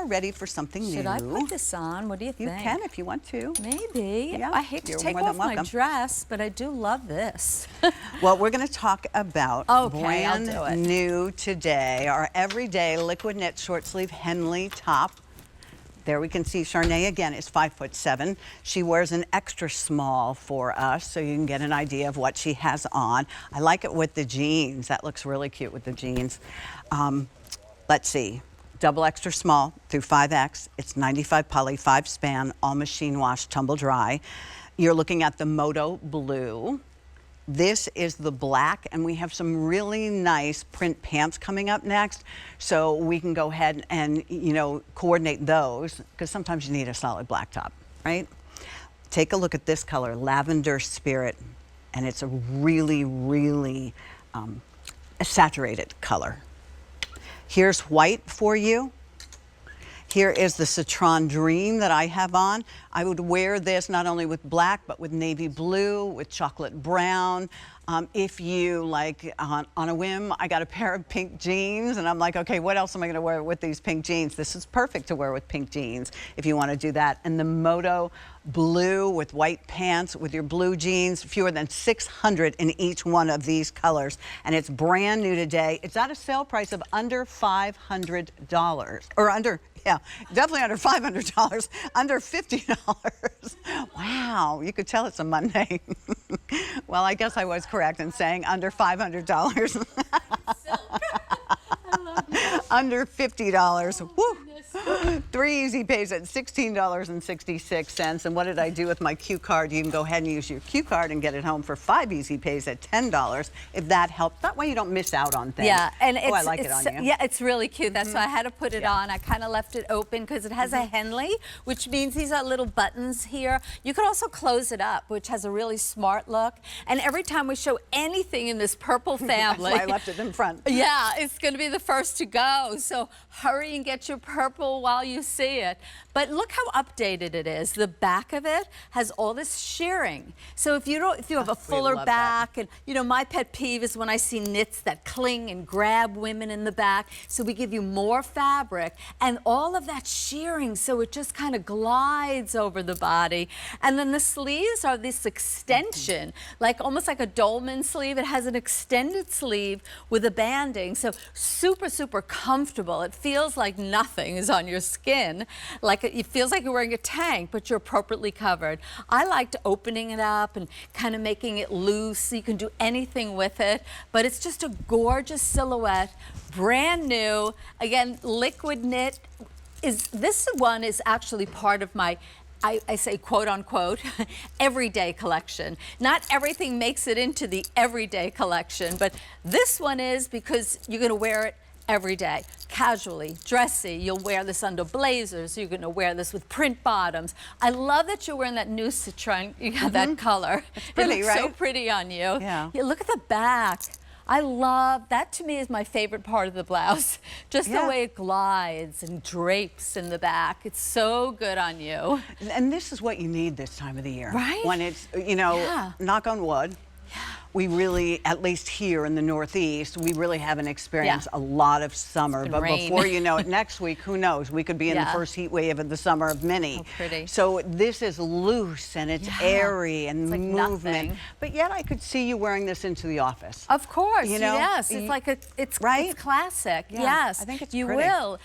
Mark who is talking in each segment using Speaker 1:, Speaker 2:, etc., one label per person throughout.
Speaker 1: are ready for something new.
Speaker 2: Should I put this on? What do you think?
Speaker 1: You can if you want to.
Speaker 2: Maybe.
Speaker 1: Yeah,
Speaker 2: I hate to take off my dress, but I do love this.
Speaker 1: Well, we're going to talk about brand
Speaker 2: I'll do it.
Speaker 1: new today, our everyday liquid knit short sleeve Henley top. There we can see Charnay again is 5'7". She wears an extra small for us, so you can get an idea of what she has on. I like it with the jeans. That looks really cute with the jeans. Let's see. Double extra small through 5X. It's 95 poly, 5 span, all machine wash, tumble dry. You're looking at the Moto Blue. This is the black, and we have some really nice print pants coming up next, so we can go ahead and, you know, coordinate those, because sometimes you need a solid black top, right? Take a look at this color, Lavender Spirit, and it's a really, really a saturated color. Here's white for you. Here is the Citron Dream that I have on. I would wear this not only with black, but with navy blue, with chocolate brown. If you like, on a whim, I got a pair of pink jeans and I'm like, okay, what else am I gonna wear with these pink jeans? This is perfect to wear with pink jeans if you wanna do that. And the Moto Blue with white pants with your blue jeans, fewer than 600 in each one of these colors. And it's brand new today. It's at a sale price of under $500, or under, yeah, definitely under $500, under $50. Wow, you could tell it's a Monday. Well, I guess I was correct in saying under $500. Under $50. Woo. 3 easy pays at $16.66. And what did I do with my Q card? You can go ahead and use your Q card and get it home for 5 easy pays at $10 if that helps. That way you don't miss out on things.
Speaker 2: Yeah, and
Speaker 1: I like it on you.
Speaker 2: Yeah, it's really cute. That's why I had to put it on. I kind of left it open because it has a Henley, which means these are little buttons here. You could also close it up, which has a really smart look. And every time we show anything in this purple family,
Speaker 1: that's why I left it in front.
Speaker 2: Yeah, it's going to be the first to go. So hurry and get your purple while you see it. But look how updated it is. The back of it has all this shirring. So if you have a fuller back, and you know, my pet peeve is when I see knits that cling and grab women in the back. So we give you more fabric and all of that shirring, so it just kind of glides over the body. And then the sleeves are this extension, like almost like a dolman sleeve. It has an extended sleeve with a banding, so super, super comfortable. It feels like nothing is on your skin. Like it feels like you're wearing a tank, but you're appropriately covered. I liked opening it up and kind of making it loose so you can do anything with it, but it's just a gorgeous silhouette, brand new. Again, liquid knit. This one is actually part of my, I say quote unquote, everyday collection. Not everything makes it into the everyday collection, but this one is because you're gonna wear it every day. Casually, dressy, you'll wear this under blazers, you're gonna wear this with print bottoms. I love that you're wearing that new Citron, you have that color.
Speaker 1: It's pretty,
Speaker 2: it looks
Speaker 1: right?
Speaker 2: so pretty on you.
Speaker 1: Yeah.
Speaker 2: Look at the back. I love, that to me is my favorite part of the blouse. Just the way it glides and drapes in the back. It's so good on you.
Speaker 1: And this is what you need this time of the year.
Speaker 2: Right?
Speaker 1: When it's, you know, knock on wood. We really, at least here in the Northeast, we really haven't experienced a lot of summer. But before you know it, next week, who knows? We could be in the first heat wave of the summer of many.
Speaker 2: Oh, pretty.
Speaker 1: So this is loose and it's airy and
Speaker 2: like
Speaker 1: movement.
Speaker 2: nothing.
Speaker 1: But yet I could see you wearing this into the office.
Speaker 2: Of course,
Speaker 1: you know?
Speaker 2: yes. It's like it's classic.
Speaker 1: Yeah,
Speaker 2: yes,
Speaker 1: I think it's
Speaker 2: you
Speaker 1: pretty.
Speaker 2: will.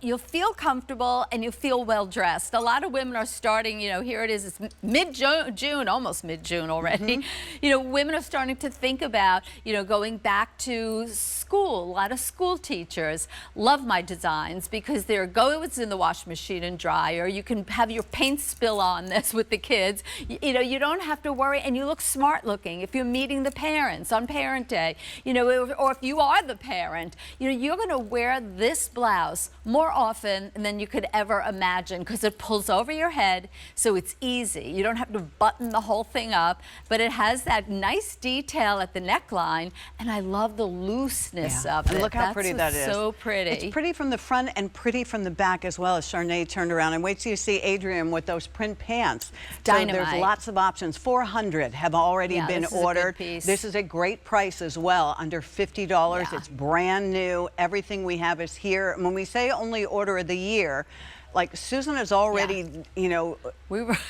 Speaker 2: You'll feel comfortable and you'll feel well dressed. A lot of women are starting. You know, here it is. It's mid-June, almost mid-June already. You know, women are starting to think about, you know, going back to school. A lot of school teachers love my designs because they're it's in the washing machine and dryer. You can have your paint spill on this with the kids. You know, you don't have to worry, and you look smart looking. If you're meeting the parents on Parent Day, you know, or if you are the parent, you know, you're going to wear this blouse more often than you could ever imagine because it pulls over your head, so it's easy. You don't have to button the whole thing up, but it has that nice detail at the neckline, and I love the looseness looseness of it.
Speaker 1: And look how pretty that is.
Speaker 2: So pretty.
Speaker 1: It's pretty from the front and pretty from the back as well, as Charnay turned around. And wait till you see Adrian with those print pants.
Speaker 2: Dynamite.
Speaker 1: So there's lots of options. 400 have already been
Speaker 2: this is a good
Speaker 1: ordered.
Speaker 2: piece.
Speaker 1: This is a great price as well, under $50.
Speaker 2: Yeah.
Speaker 1: It's brand new. Everything we have is here. And when we say only order of the year, like Susan has already, you know,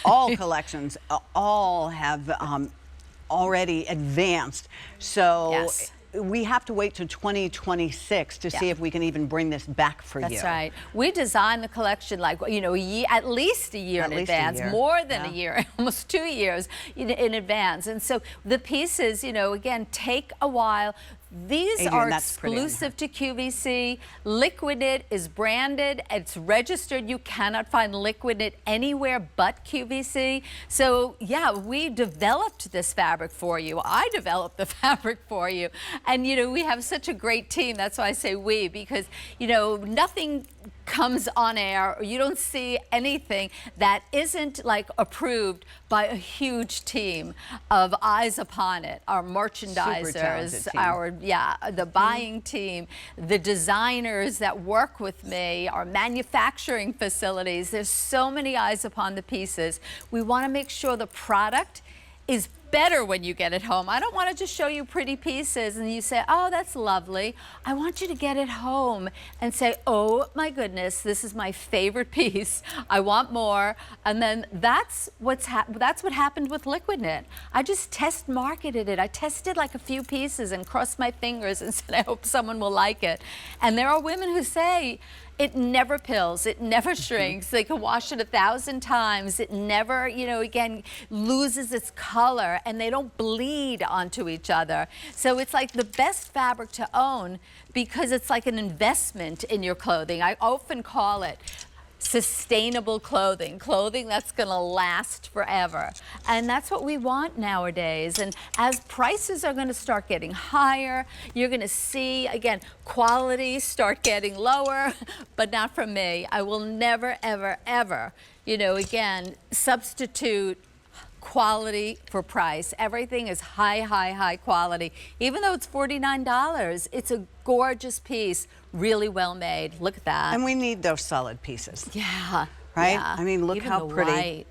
Speaker 1: all collections all have already advanced. So we have to wait till 2026 to see if we can even bring this back for you.
Speaker 2: That's right. We design the collection like, you know, at least a year in advance, more than a year, almost 2 years in advance. And so the pieces, you know, again, take a while. These
Speaker 1: Adrian,
Speaker 2: are exclusive to QVC. Liquid Knit is branded. It's registered. You cannot find Liquid Knit anywhere but QVC. So, yeah, we developed this fabric for you. I developed the fabric for you. And, you know, we have such a great team. That's why I say we, because, you know, nothing comes on air, or you don't see anything that isn't like approved by a huge team of eyes upon it. Our merchandisers, our the buying team, the designers that work with me, our manufacturing facilities. There's so many eyes upon the pieces. We want to make sure the product is better when you get it home. I don't want to just show you pretty pieces and you say, oh, that's lovely. I want you to get it home and say, oh my goodness, this is my favorite piece. I want more. And then that's what happened with Liquid Knit. I just test marketed it. I tested like a few pieces and crossed my fingers and said, I hope someone will like it. And there are women who say, it never pills, it never shrinks. They can wash it 1,000 times. It never, you know, again, loses its color, and they don't bleed onto each other. So it's like the best fabric to own because it's like an investment in your clothing. I often call it sustainable clothing, clothing that's going to last forever. And that's what we want nowadays. And as prices are going to start getting higher, you're going to see, again, quality start getting lower, but not from me. I will never, ever, ever, you know, again, substitute quality for price. Everything is high, high, high quality. Even though it's $49, it's a gorgeous piece, really well made. Look at that.
Speaker 1: And we need those solid pieces.
Speaker 2: Yeah.
Speaker 1: Right?
Speaker 2: Yeah.
Speaker 1: I mean, look
Speaker 2: even
Speaker 1: how
Speaker 2: the
Speaker 1: pretty.
Speaker 2: White.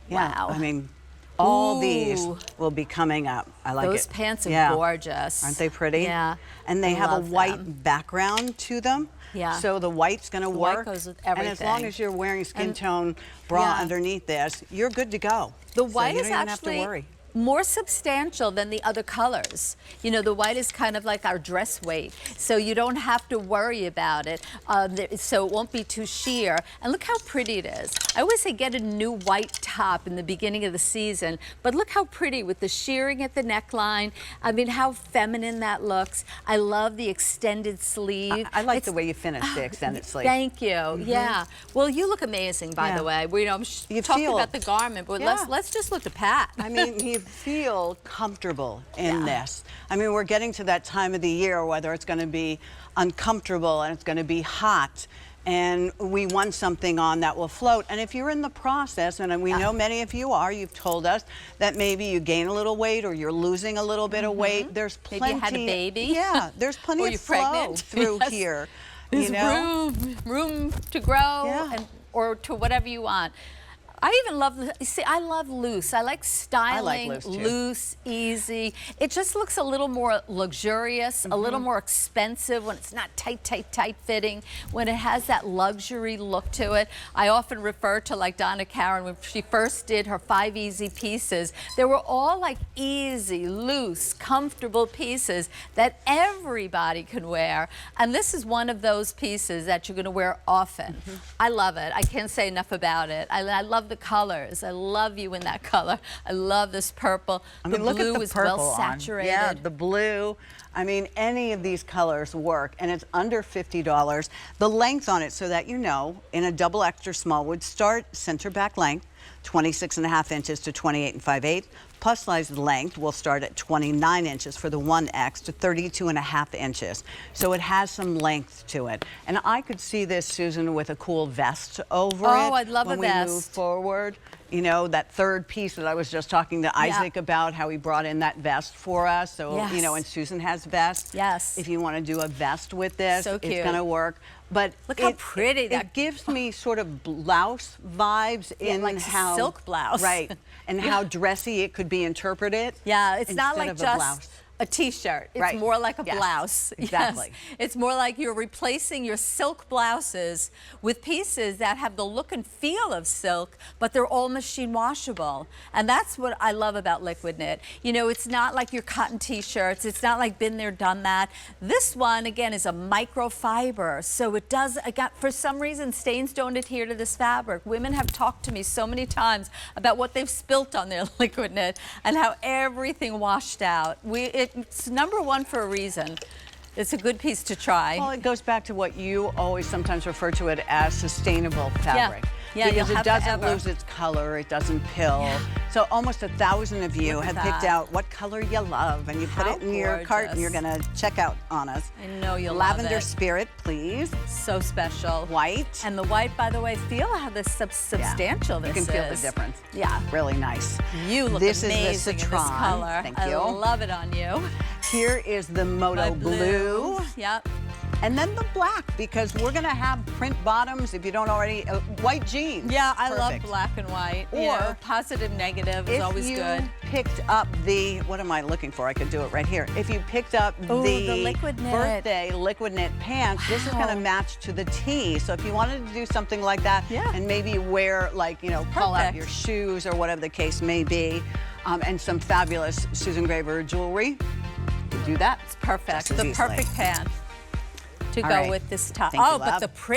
Speaker 1: Yeah.
Speaker 2: Wow.
Speaker 1: I mean, all these
Speaker 2: Ooh.
Speaker 1: will be coming up. I like
Speaker 2: Those
Speaker 1: it.
Speaker 2: pants are gorgeous.
Speaker 1: Aren't they pretty?
Speaker 2: Yeah.
Speaker 1: And they have a
Speaker 2: love
Speaker 1: white
Speaker 2: them.
Speaker 1: background to them.
Speaker 2: Yeah.
Speaker 1: So the white's going to
Speaker 2: The white
Speaker 1: work.
Speaker 2: goes with
Speaker 1: And as long
Speaker 2: everything.
Speaker 1: as you're wearing skin tone bra underneath this, you're good to go.
Speaker 2: The white
Speaker 1: so you
Speaker 2: is
Speaker 1: don't even have
Speaker 2: actually
Speaker 1: to worry.
Speaker 2: more substantial than the other colors. You know, the white is kind of like our dress weight, so you don't have to worry about it, so it won't be too sheer. And look how pretty it is. I always say get a new white top in the beginning of the season, but look how pretty with the shirring at the neckline. I mean, how feminine that looks. I love the extended sleeve.
Speaker 1: I like the way you finished the extended sleeve.
Speaker 2: Thank you. Yeah. Well, you look amazing, by the way. We, you know, I'm talking about the garment, but let's just look at Pat.
Speaker 1: I mean, you feel comfortable in this. I mean, we're getting to that time of the year whether it's going to be uncomfortable and it's going to be hot, and we want something on that will float. And if you're in the process, and we know many of you are, you've told us that maybe you gain a little weight or you're losing a little bit of weight. There's plenty.
Speaker 2: Maybe you had a baby.
Speaker 1: Yeah, there's plenty
Speaker 2: or
Speaker 1: of
Speaker 2: you're
Speaker 1: flow
Speaker 2: pregnant.
Speaker 1: through here.
Speaker 2: There's
Speaker 1: you know?
Speaker 2: room to grow or to whatever you want. I even love, see, I love loose. I like styling, loose, easy. It just looks a little more luxurious, a little more expensive when it's not tight, tight, tight fitting, when it has that luxury look to it. I often refer to like Donna Karan when she first did her 5 easy pieces. They were all like easy, loose, comfortable pieces that everybody can wear. And this is one of those pieces that you're gonna wear often. I love it. I can't say enough about it. I love the colors. I love you in that color. I love this purple.
Speaker 1: I mean,
Speaker 2: the
Speaker 1: look
Speaker 2: blue
Speaker 1: at the
Speaker 2: is
Speaker 1: purple
Speaker 2: well saturated.
Speaker 1: Yeah, the blue. I mean, any of these colors work, and it's under $50. The length on it, so that you know, in a double extra small would start center back length. 26.5 inches to 28 5/8. Plus size length will start at 29 inches for the 1X to 32.5 inches. So it has some length to it. And I could see this, Susan, with a cool vest over it.
Speaker 2: Oh, I'd love a
Speaker 1: when we
Speaker 2: vest.
Speaker 1: move forward. You know, that third piece that I was just talking to Isaac about, how he brought in that vest for us. So, you know, and Susan has vests.
Speaker 2: Yes.
Speaker 1: If you want to do a vest with this,
Speaker 2: So cute.
Speaker 1: it's going to work. But
Speaker 2: look how pretty
Speaker 1: it gives me sort of blouse vibes in
Speaker 2: like
Speaker 1: how
Speaker 2: silk blouse.
Speaker 1: Right. And how dressy it could be interpreted.
Speaker 2: Yeah, it's not
Speaker 1: instead
Speaker 2: like
Speaker 1: of
Speaker 2: just
Speaker 1: a blouse.
Speaker 2: a t-shirt. It's
Speaker 1: Right.
Speaker 2: more like a
Speaker 1: Yes,
Speaker 2: blouse.
Speaker 1: exactly.
Speaker 2: Yes. It's more like you're replacing your silk blouses with pieces that have the look and feel of silk, but they're all machine washable. And that's what I love about Liquid Knit. You know, it's not like your cotton t-shirts. It's not like been there, done that. This one, again, is a microfiber. So it does, for some reason, stains don't adhere to this fabric. Women have talked to me so many times about what they've spilt on their Liquid Knit and how everything washed out. It's #1 for a reason. It's a good piece to try.
Speaker 1: Well, it goes back to what you always sometimes refer to it as sustainable fabric.
Speaker 2: Yeah,
Speaker 1: because
Speaker 2: you'll
Speaker 1: it
Speaker 2: have
Speaker 1: doesn't
Speaker 2: forever.
Speaker 1: lose its color, it doesn't pill.
Speaker 2: Yeah.
Speaker 1: So almost 1,000 of you
Speaker 2: Look at
Speaker 1: have picked
Speaker 2: that.
Speaker 1: out what color you love, and you put
Speaker 2: How
Speaker 1: it in your cart, and
Speaker 2: gorgeous.
Speaker 1: you're going to check out on us.
Speaker 2: I know you'll love
Speaker 1: Lavender
Speaker 2: it.
Speaker 1: Spirit, please.
Speaker 2: So special.
Speaker 1: White.
Speaker 2: And the white, by the way, feel how this substantial this
Speaker 1: You
Speaker 2: is.
Speaker 1: can feel the difference.
Speaker 2: Yeah.
Speaker 1: Really nice.
Speaker 2: You look
Speaker 1: this
Speaker 2: amazing
Speaker 1: is the
Speaker 2: in this
Speaker 1: Citron.
Speaker 2: color.
Speaker 1: Thank
Speaker 2: I
Speaker 1: you.
Speaker 2: love it on you.
Speaker 1: Here is the Moto
Speaker 2: My
Speaker 1: Blue.
Speaker 2: Yep.
Speaker 1: And then the black, because we're going to have print bottoms, if you don't already, white jeans.
Speaker 2: Yeah, I love
Speaker 1: Perfect.
Speaker 2: black and white.
Speaker 1: Or
Speaker 2: you know, positive, negative is always
Speaker 1: If
Speaker 2: good.
Speaker 1: you picked up the, what am I looking for? I could do it right here. If you picked up
Speaker 2: Ooh,
Speaker 1: the
Speaker 2: the Liquid Knit.
Speaker 1: birthday Liquid Knit pants, this is going to
Speaker 2: Wow.
Speaker 1: match to the tee. So if you wanted to do something like that,
Speaker 2: Yeah.
Speaker 1: and maybe wear, like, you know, pull out
Speaker 2: Perfect.
Speaker 1: your shoes or whatever the case may be, and some fabulous Susan Graver jewelry, you do that.
Speaker 2: It's perfect.
Speaker 1: just as
Speaker 2: The
Speaker 1: easily.
Speaker 2: perfect pant to
Speaker 1: All
Speaker 2: go
Speaker 1: right.
Speaker 2: with this top.
Speaker 1: Thank you,
Speaker 2: Oh, but
Speaker 1: love.
Speaker 2: the print.